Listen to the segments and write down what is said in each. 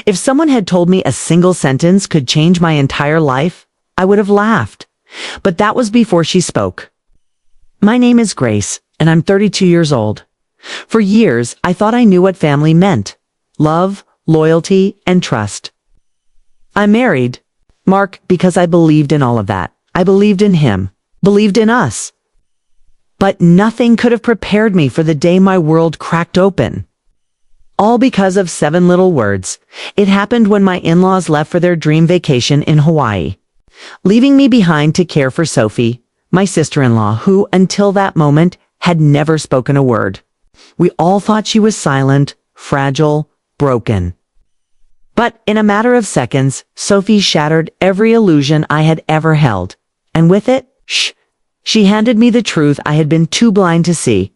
If someone had told me a single sentence could change my entire life, I would have laughed. But that was before she spoke. My name is Grace, and I'm 32 years old. For years, I thought I knew what family meant. Love, loyalty, and trust. I married Mark because I believed in all of that. I believed in him, believed in us. But nothing could have prepared me for the day my world cracked open. All because of 7 little words. It happened when my in-laws left for their dream vacation in Hawaii, leaving me behind to care for Sophie, my sister-in-law, who, until that moment, had never spoken a word. We all thought she was silent, fragile, broken. But in a matter of seconds, Sophie shattered every illusion I had ever held. And with it, she handed me the truth I had been too blind to see.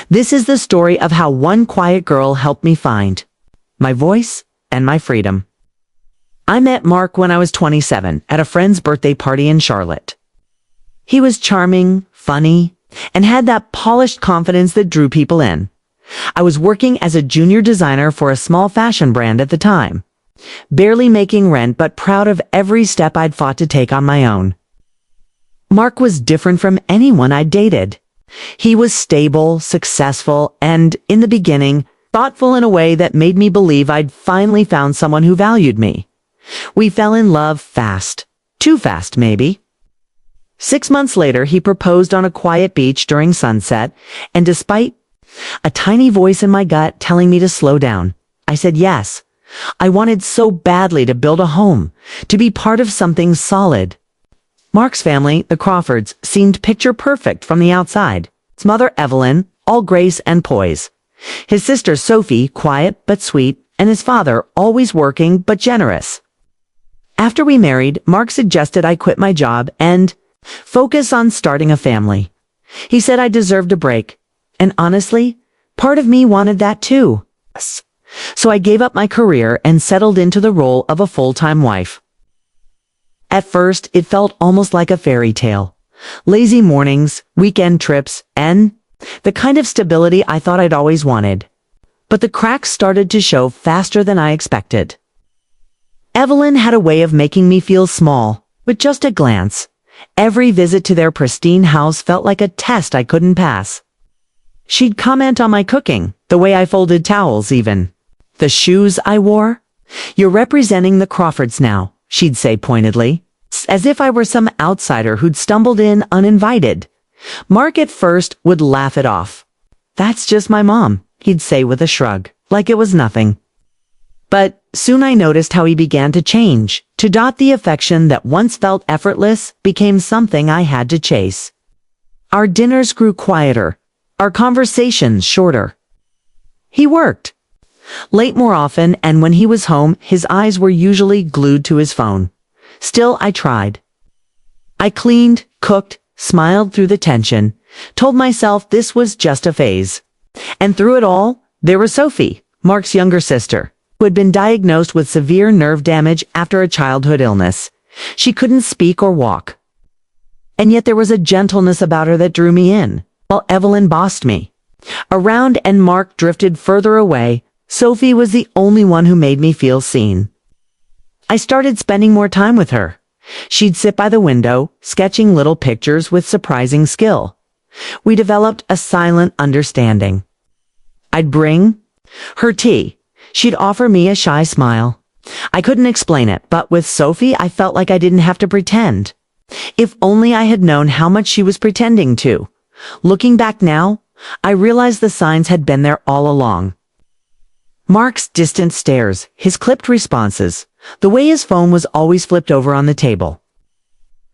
This is the story of how one quiet girl helped me find my voice and my freedom. I met Mark when I was 27 at a friend's birthday party in Charlotte. He was charming, funny, and had that polished confidence that drew people in. I was working as a junior designer for a small fashion brand at the time, barely making rent but proud of every step I'd fought to take on my own. Mark was different from anyone I'd dated. He was stable, successful, and, in the beginning, thoughtful in a way that made me believe I'd finally found someone who valued me. We fell in love fast. Too fast, maybe. 6 months later, he proposed on a quiet beach during sunset, and despite a tiny voice in my gut telling me to slow down, I said yes. I wanted so badly to build a home, to be part of something solid. Mark's family, the Crawfords, seemed picture perfect from the outside. His mother, Evelyn, all grace and poise. His sister, Sophie, quiet but sweet, and his father, always working but generous. After we married, Mark suggested I quit my job and focus on starting a family. He said I deserved a break, and honestly, part of me wanted that too. So I gave up my career and settled into the role of a full-time wife. At first, it felt almost like a fairy tale. Lazy mornings, weekend trips, and the kind of stability I thought I'd always wanted. But the cracks started to show faster than I expected. Evelyn had a way of making me feel small, with just a glance. Every visit to their pristine house felt like a test I couldn't pass. She'd comment on my cooking, the way I folded towels even. The shoes I wore? You're representing the Crawfords now, she'd say pointedly, as if I were some outsider who'd stumbled in uninvited. Mark at first would laugh it off. That's just my mom, he'd say with a shrug, like it was nothing. But soon I noticed how he began to change. To dot the affection that once felt effortless became something I had to chase. Our dinners grew quieter, our conversations shorter. He worked late more often, and when he was home, his eyes were usually glued to his phone. Still, I tried. I cleaned, cooked, smiled through the tension, told myself this was just a phase. And through it all, there was Sophie, Mark's younger sister, who had been diagnosed with severe nerve damage after a childhood illness. She couldn't speak or walk. And yet there was a gentleness about her that drew me in, while Evelyn bossed me around and Mark drifted further away. Sophie was the only one who made me feel seen. I started spending more time with her. She'd sit by the window, sketching little pictures with surprising skill. We developed a silent understanding. I'd bring her tea. She'd offer me a shy smile. I couldn't explain it, but with Sophie, I felt like I didn't have to pretend. If only I had known how much she was pretending to. Looking back now, I realized the signs had been there all along. Mark's distant stares, his clipped responses, the way his phone was always flipped over on the table.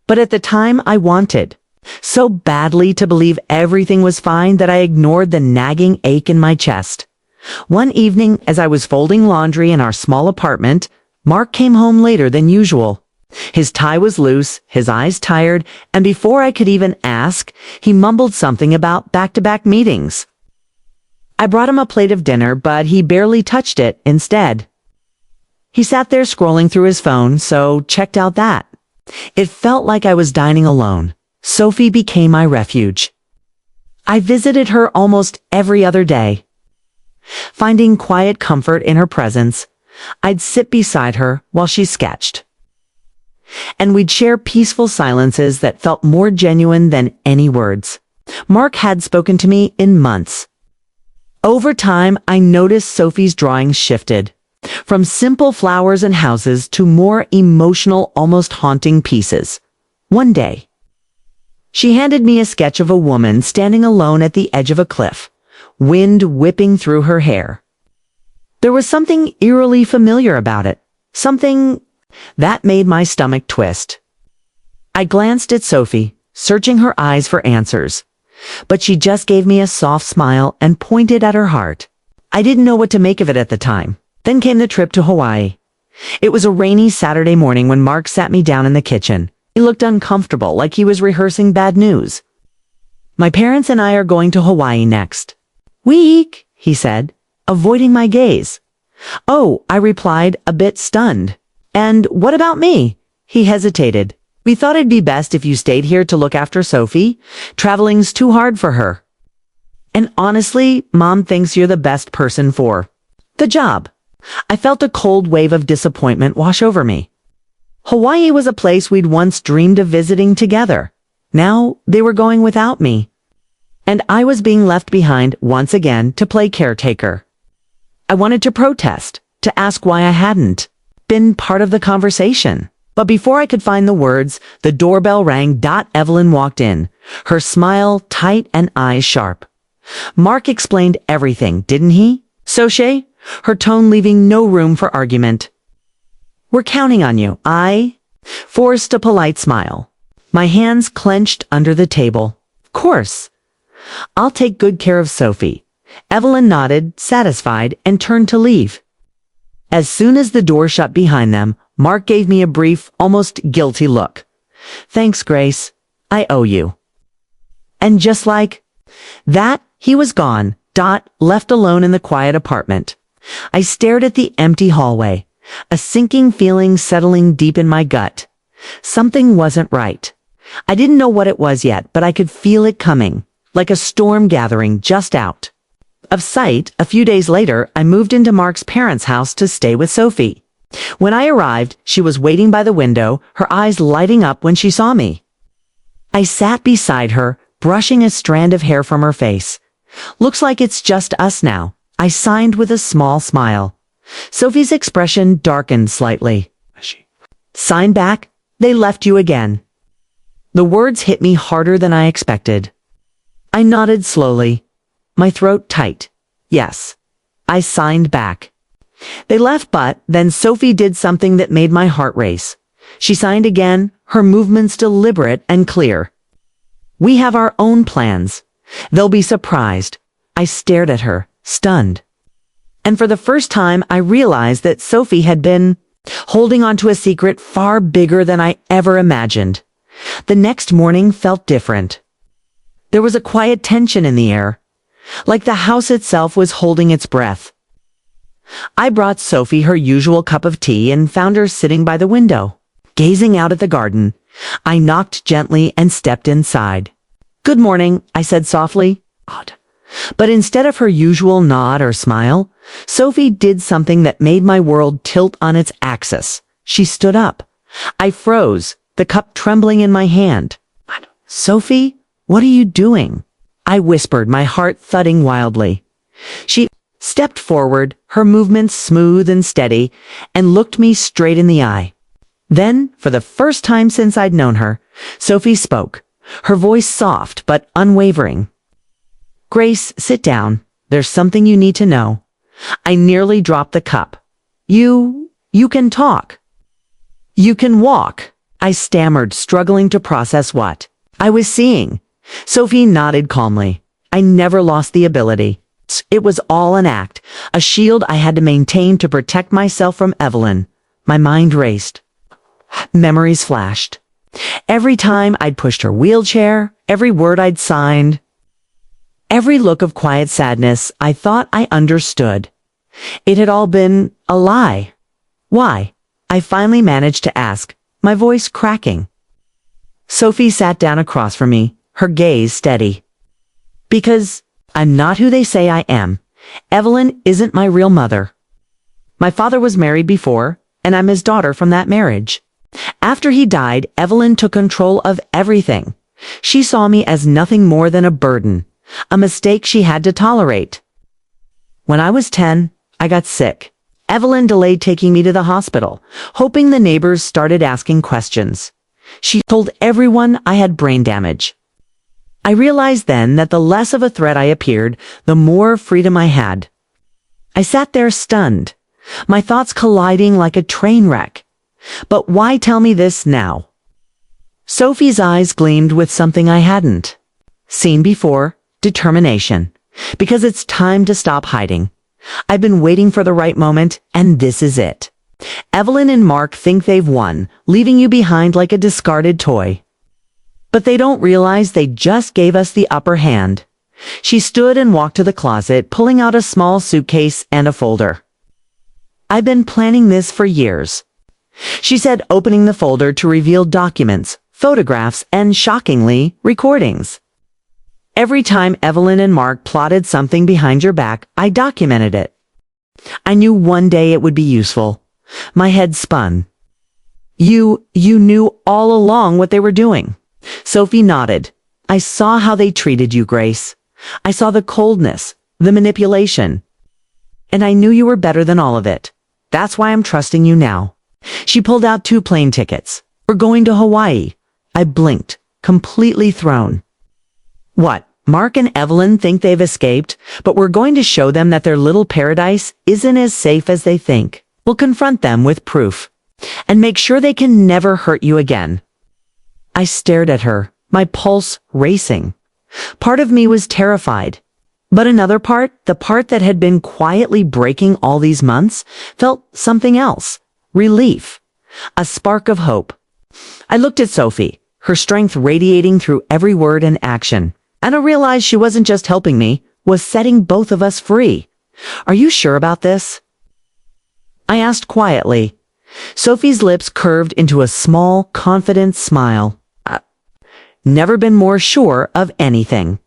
But at the time, I wanted so badly to believe everything was fine that I ignored the nagging ache in my chest. One evening, as I was folding laundry in our small apartment, Mark came home later than usual. His tie was loose, his eyes tired, and before I could even ask, he mumbled something about back-to-back meetings. I brought him a plate of dinner, but he barely touched it instead. He sat there scrolling through his phone, so checked out that. It felt like I was dining alone. Sophie became my refuge. I visited her almost every other day, finding quiet comfort in her presence, I'd sit beside her while she sketched. And we'd share peaceful silences that felt more genuine than any words. Mark had spoken to me in months. Over time, I noticed Sophie's drawings shifted, from simple flowers and houses to more emotional, almost haunting pieces. One day, she handed me a sketch of a woman standing alone at the edge of a cliff, wind whipping through her hair. There was something eerily familiar about it, something that made my stomach twist. I glanced at Sophie, searching her eyes for answers, but she just gave me a soft smile and pointed at her heart. I didn't know what to make of it at the time. Then came the trip to Hawaii. It was a rainy Saturday morning when Mark sat me down in the kitchen. He looked uncomfortable, like he was rehearsing bad news. "My parents and I are going to Hawaii next week," he said, avoiding my gaze. "Oh," I replied, a bit stunned. "And what about me?" He hesitated. "We thought it'd be best if you stayed here to look after Sophie. Traveling's too hard for her. And honestly, Mom thinks you're the best person for the job." I felt a cold wave of disappointment wash over me. Hawaii was a place we'd once dreamed of visiting together. Now they were going without me. And I was being left behind once again to play caretaker. I wanted to protest, to ask why I hadn't been part of the conversation. But before I could find the words, the doorbell rang. Evelyn walked in, her smile tight and eyes sharp. "Mark explained everything, didn't he, Sophie?" Her tone leaving no room for argument. "We're counting on you." I forced a polite smile, my hands clenched under the table. "Of course. I'll take good care of Sophie." Evelyn nodded, satisfied, and turned to leave. As soon as the door shut behind them, Mark gave me a brief, almost guilty look. "Thanks, Grace. I owe you." And just like that, he was gone. Left alone in the quiet apartment. I stared at the empty hallway, a sinking feeling settling deep in my gut. Something wasn't right. I didn't know what it was yet, but I could feel it coming, like a storm gathering just out of sight. A few days later, I moved into Mark's parents' house to stay with Sophie. When I arrived, she was waiting by the window, her eyes lighting up when she saw me. I sat beside her, brushing a strand of hair from her face. "Looks like it's just us now," I signed with a small smile. Sophie's expression darkened slightly. "Sign back, they left you again." The words hit me harder than I expected. I nodded slowly, my throat tight. Yes, I signed back. They left, but then Sophie did something that made my heart race. She signed again, her movements deliberate and clear. "We have our own plans. They'll be surprised." I stared at her, stunned. And for the first time, I realized that Sophie had been holding on to a secret far bigger than I ever imagined. The next morning felt different. There was a quiet tension in the air, like the house itself was holding its breath. I brought Sophie her usual cup of tea and found her sitting by the window, gazing out at the garden. I knocked gently and stepped inside. "Good morning," I said softly. Odd. But instead of her usual nod or smile, Sophie did something that made my world tilt on its axis. She stood up. I froze, the cup trembling in my hand. "Sophie, what are you doing?" I whispered, my heart thudding wildly. She stepped forward, her movements smooth and steady, and looked me straight in the eye. Then, for the first time since I'd known her, Sophie spoke, her voice soft but unwavering. "Grace, sit down. There's something you need to know." I nearly dropped the cup. You can talk. You can walk." I stammered, struggling to process what I was seeing. Sophie nodded calmly. "I never lost the ability. It was all an act, a shield I had to maintain to protect myself from Evelyn." My mind raced. Memories flashed. Every time I'd pushed her wheelchair, every word I'd signed, every look of quiet sadness I thought I understood. It had all been a lie. "Why?" I finally managed to ask, my voice cracking. Sophie sat down across from me, her gaze steady. "Because I'm not who they say I am. Evelyn isn't my real mother." My father was married before, and I'm his daughter from that marriage. After he died, Evelyn took control of everything. She saw me as nothing more than a burden, a mistake she had to tolerate. When I was 10, I got sick. Evelyn delayed taking me to the hospital, hoping the neighbors started asking questions. She told everyone I had brain damage. I realized then that the less of a threat I appeared, the more freedom I had. I sat there stunned, my thoughts colliding like a train wreck. But why tell me this now? Sophie's eyes gleamed with something I hadn't seen before: determination. Because it's time to stop hiding. I've been waiting for the right moment, and this is it. Evelyn and Mark think they've won, leaving you behind like a discarded toy. But they don't realize they just gave us the upper hand. She stood and walked to the closet, pulling out a small suitcase and a folder. I've been planning this for years, she said, opening the folder to reveal documents, photographs, and, shockingly, recordings. Every time Evelyn and Mark plotted something behind your back, I documented it. I knew one day it would be useful. My head spun. You knew all along what they were doing. Sophie nodded. I saw how they treated you, Grace. I saw the coldness, the manipulation. And I knew you were better than all of it. That's why I'm trusting you now. She pulled out 2 plane tickets. We're going to Hawaii. I blinked, completely thrown. What? Mark and Evelyn think they've escaped, but we're going to show them that their little paradise isn't as safe as they think. We'll confront them with proof, and make sure they can never hurt you again. I stared at her, my pulse racing. Part of me was terrified, but another part, the part that had been quietly breaking all these months, felt something else. Relief. A spark of hope. I looked at Sophie, her strength radiating through every word and action, and I realized she wasn't just helping me, was setting both of us free. Are you sure about this? I asked quietly. Sophie's lips curved into a small, confident smile. Never been more sure of anything.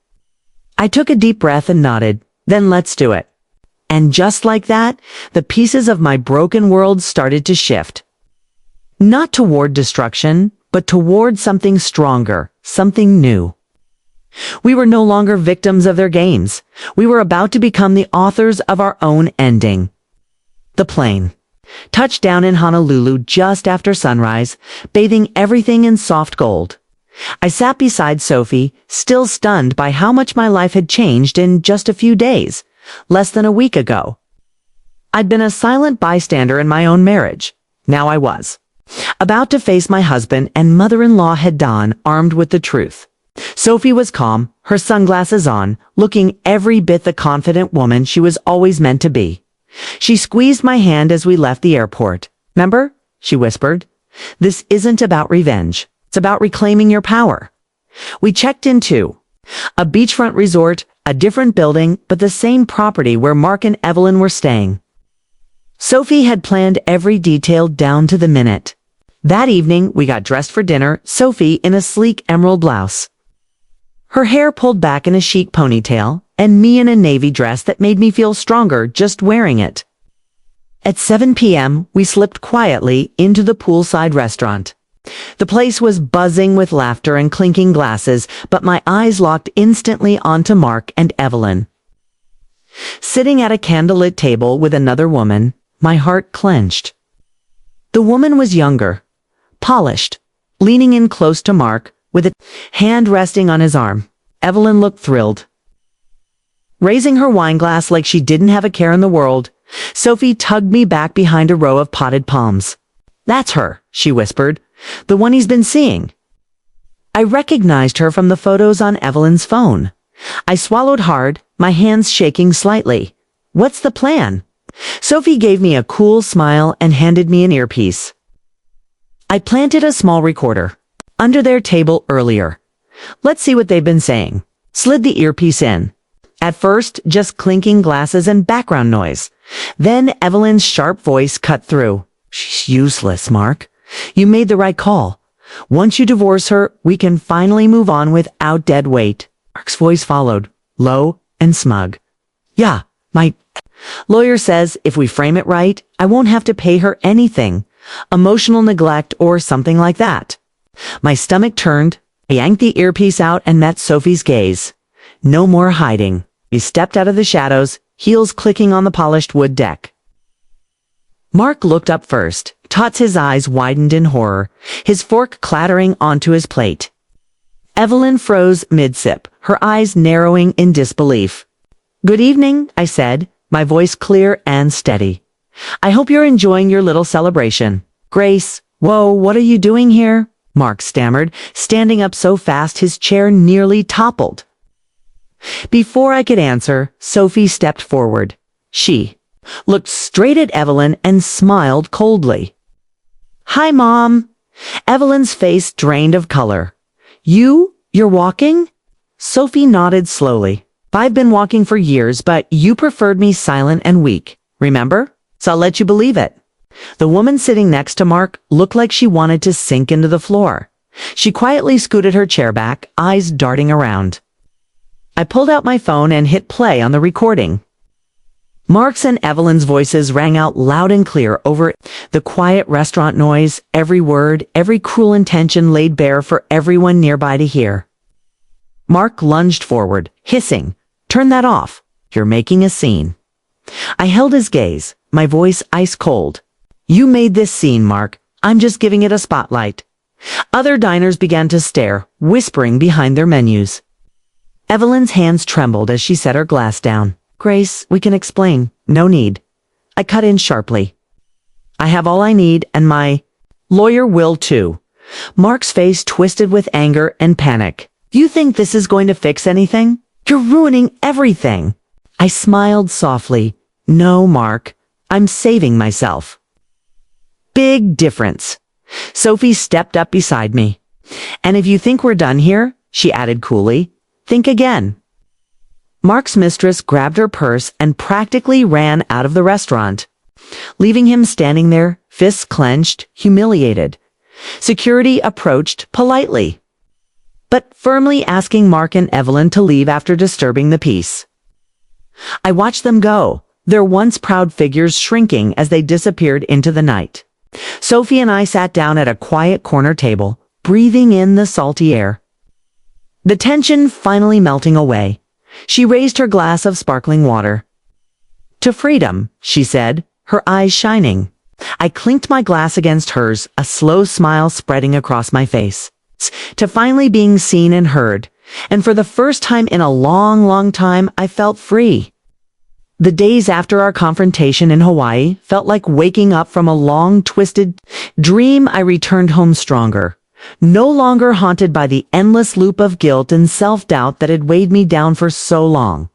I took a deep breath and nodded. Then let's do it. And just like that, the pieces of my broken world started to shift. Not toward destruction, but toward something stronger, something new. We were no longer victims of their games. We were about to become the authors of our own ending. The plane touched down in Honolulu just after sunrise, bathing everything in soft gold. I sat beside Sophie, still stunned by how much my life had changed in just a few days, less than a week ago. I'd been a silent bystander in my own marriage. Now I was about to face my husband, and mother-in-law had dawned, armed with the truth. Sophie was calm, her sunglasses on, looking every bit the confident woman she was always meant to be. She squeezed my hand as we left the airport. "Remember?" she whispered. "This isn't about revenge. It's about reclaiming your power." We checked into a beachfront resort, a different building, but the same property where Mark and Evelyn were staying. Sophie had planned every detail down to the minute. That evening, we got dressed for dinner, Sophie in a sleek emerald blouse, her hair pulled back in a chic ponytail, and me in a navy dress that made me feel stronger just wearing it. At 7 p.m., we slipped quietly into the poolside restaurant. The place was buzzing with laughter and clinking glasses, but my eyes locked instantly onto Mark and Evelyn. Sitting at a candlelit table with another woman, my heart clenched. The woman was younger, polished, leaning in close to Mark, with a hand resting on his arm. Evelyn looked thrilled. Raising her wine glass like she didn't have a care in the world, Sophie tugged me back behind a row of potted palms. "That's her," she whispered. "The one he's been seeing." I recognized her from the photos on Evelyn's phone. I swallowed hard, my hands shaking slightly. "What's the plan?" Sophie gave me a cool smile and handed me an earpiece. I planted a small recorder under their table earlier. "Let's see what they've been saying." Slid the earpiece in. At first, just clinking glasses and background noise. Then Evelyn's sharp voice cut through. "She's useless, Mark. You made the right call. Once you divorce her, we can finally move on without dead weight." Mark's voice followed, low and smug. "Yeah, my..." Lawyer says if we frame it right, I won't have to pay her anything. Emotional neglect or something like that. My stomach turned. I yanked the earpiece out and met Sophie's gaze. No more hiding. We stepped out of the shadows, heels clicking on the polished wood deck. Mark looked up first. Todd's his eyes widened in horror, his fork clattering onto his plate. Evelyn froze mid-sip, her eyes narrowing in disbelief. "Good evening," I said, my voice clear and steady. "I hope you're enjoying your little celebration." "Grace, whoa, what are you doing here?" Mark stammered, standing up so fast his chair nearly toppled. Before I could answer, Sophie stepped forward. She looked straight at Evelyn and smiled coldly. "Hi, Mom." Evelyn's face drained of color. You're walking?" Sophie nodded slowly. "I've been walking for years, but you preferred me silent and weak, remember? So I'll let you believe it." The woman sitting next to Mark looked like she wanted to sink into the floor. She quietly scooted her chair back, eyes darting around. I pulled out my phone and hit play on the recording. Mark's and Evelyn's voices rang out loud and clear over the quiet restaurant noise, every word, every cruel intention laid bare for everyone nearby to hear. Mark lunged forward, hissing, "Turn that off. You're making a scene." I held his gaze, my voice ice cold. "You made this scene, Mark. I'm just giving it a spotlight." Other diners began to stare, whispering behind their menus. Evelyn's hands trembled as she set her glass down. "Grace, we can explain. No need." I cut in sharply. "I have all I need, and my lawyer will too." Mark's face twisted with anger and panic. "You think this is going to fix anything? You're ruining everything." I smiled softly. "No, Mark. I'm saving myself." Big difference. Sophie stepped up beside me. "And if you think we're done here," she added coolly, "think again." Mark's mistress grabbed her purse and practically ran out of the restaurant, leaving him standing there, fists clenched, humiliated. Security approached politely, but firmly asking Mark and Evelyn to leave after disturbing the peace. I watched them go, their once proud figures shrinking as they disappeared into the night. Sophie and I sat down at a quiet corner table, breathing in the salty air. The tension finally melting away. She raised her glass of sparkling water. "To freedom," she said, her eyes shining. I clinked my glass against hers, a slow smile spreading across my face. To finally being seen and heard, and for the first time in a long, long time, I felt free. The days after our confrontation in Hawaii felt like waking up from a long, twisted dream. I returned home stronger. No longer haunted by the endless loop of guilt and self-doubt that had weighed me down for so long.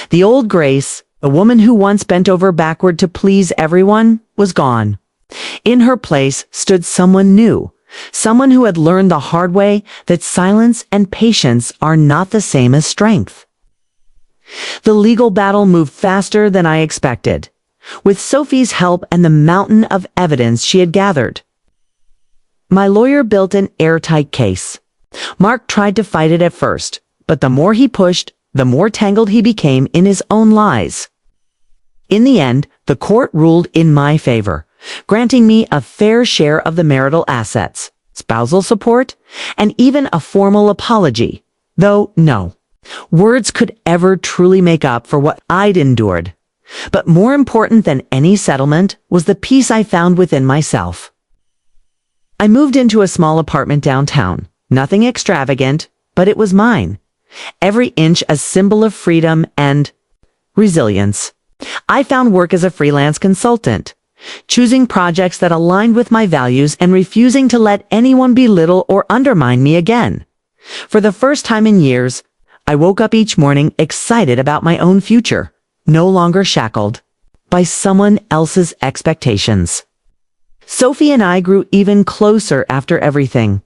The old Grace, the woman who once bent over backward to please everyone, was gone. In her place stood someone new, someone who had learned the hard way that silence and patience are not the same as strength. The legal battle moved faster than I expected, with Sophie's help and the mountain of evidence she had gathered. My lawyer built an airtight case. Mark tried to fight it at first, but the more he pushed, the more tangled he became in his own lies. In the end, the court ruled in my favor, granting me a fair share of the marital assets, spousal support, and even a formal apology, though no words could ever truly make up for what I'd endured. But more important than any settlement was the peace I found within myself. I moved into a small apartment downtown, nothing extravagant, but it was mine. Every inch a symbol of freedom and resilience. I found work as a freelance consultant, choosing projects that aligned with my values and refusing to let anyone belittle or undermine me again. For the first time in years, I woke up each morning excited about my own future, no longer shackled by someone else's expectations. Sophie and I grew even closer after everything.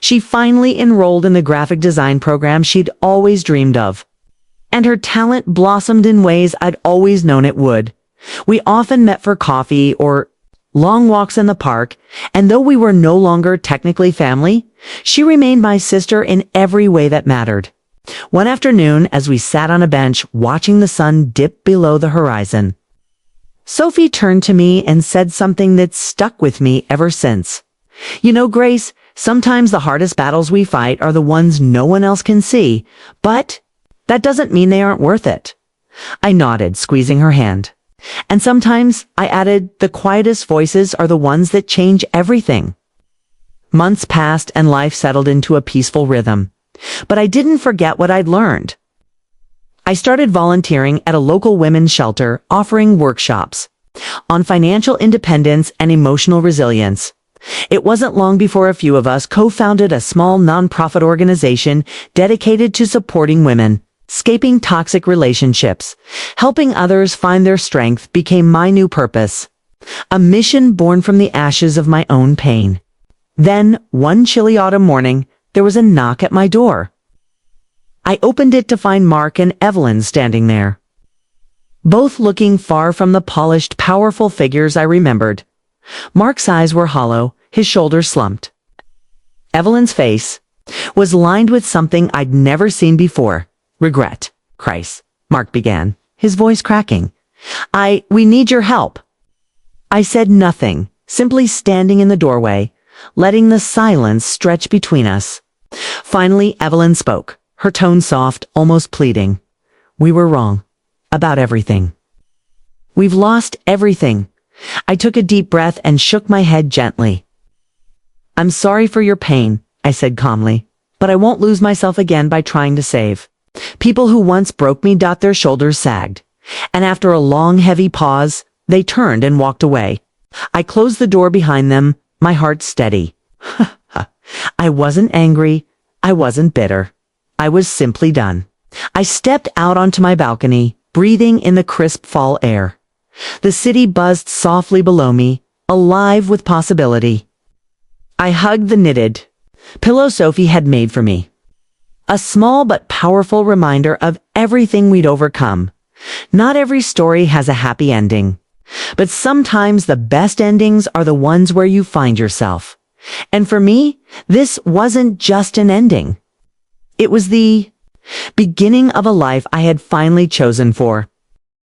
She finally enrolled in the graphic design program she'd always dreamed of, and her talent blossomed in ways I'd always known it would. We often met for coffee or long walks in the park, and though we were no longer technically family, she remained my sister in every way that mattered. One afternoon, as we sat on a bench watching the sun dip below the horizon, Sophie turned to me and said something that's stuck with me ever since. You know, Grace, sometimes the hardest battles we fight are the ones no one else can see, but that doesn't mean they aren't worth it. I nodded, squeezing her hand. And sometimes, I added, the quietest voices are the ones that change everything. Months passed and life settled into a peaceful rhythm. But I didn't forget what I'd learned. I started volunteering at a local women's shelter, offering workshops on financial independence and emotional resilience. It wasn't long before a few of us co-founded a small nonprofit organization dedicated to supporting women, escaping toxic relationships. Helping others find their strength became my new purpose, a mission born from the ashes of my own pain. Then, one chilly autumn morning, there was a knock at my door. I opened it to find Mark and Evelyn standing there, both looking far from the polished, powerful figures I remembered. Mark's eyes were hollow, his shoulders slumped. Evelyn's face was lined with something I'd never seen before. Regret. Christ, Mark began, his voice cracking. We need your help. I said nothing, simply standing in the doorway, letting the silence stretch between us. Finally, Evelyn spoke, her tone soft, almost pleading. We were wrong. About everything. We've lost everything. I took a deep breath and shook my head gently. I'm sorry for your pain, I said calmly, but I won't lose myself again by trying to save. People who once broke me. Their shoulders sagged, and after a long, heavy pause, they turned and walked away. I closed the door behind them, my heart steady. I wasn't angry. I wasn't bitter. I was simply done. I stepped out onto my balcony, breathing in the crisp fall air. The city buzzed softly below me, alive with possibility. I hugged the knitted pillow Sophie had made for me. A small but powerful reminder of everything we'd overcome. Not every story has a happy ending, but sometimes the best endings are the ones where you find yourself. And for me, this wasn't just an ending. It was the beginning of a life I had finally chosen for.